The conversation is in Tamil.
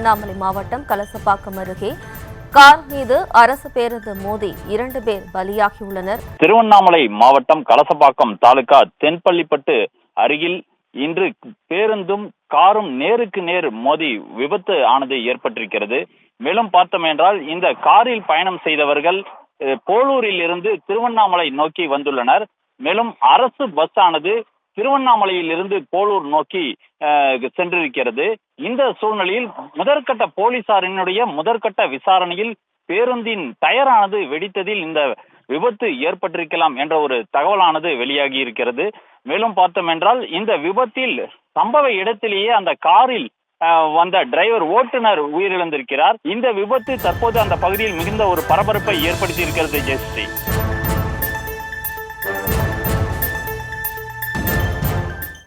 திருவண்ணாமலை மாவட்டம் கலசப்பாக்கம் அருகே கார் மீது அரசு பேருந்து மோதி 2 பேர் பலியாகியுள்ளனர். திருவண்ணாமலை மாவட்டம் கலசப்பாக்கம் தாலுகா தென்பள்ளிப்பட்டு அருகில் இன்று பேருந்தும் காரும் நேருக்கு நேர் மோதி விபத்து ஆனது ஏற்பட்டிருக்கிறது. மேலும் பார்த்தோம் என்றால் இந்த காரில் பயணம் செய்தவர்கள் போலூரில் இருந்து திருவண்ணாமலை நோக்கி வந்துள்ளனர். மேலும் அரசு பஸ் ஆனது திருவண்ணாமலையில் இருந்து போலூர் நோக்கி சென்றிருக்கிறது. இந்த சூழ்நிலையில் முதற்கட்ட போலீசாரினுடைய முதற்கட்ட விசாரணையில் பேருந்தின் டயரானது வெடித்ததில் இந்த விபத்து ஏற்பட்டிருக்கலாம் என்ற ஒரு தகவலானது வெளியாகி இருக்கிறது. மேலும் பார்த்தோம் என்றால் இந்த விபத்தில் சம்பவ இடத்திலேயே அந்த காரில் வந்த டிரைவர் ஓட்டுநர் உயிரிழந்திருக்கிறார். இந்த விபத்து தற்போது அந்த பகுதியில் மிகுந்த ஒரு பரபரப்பை ஏற்படுத்தி இருக்கிறது. ஜெயஸ்ரீ.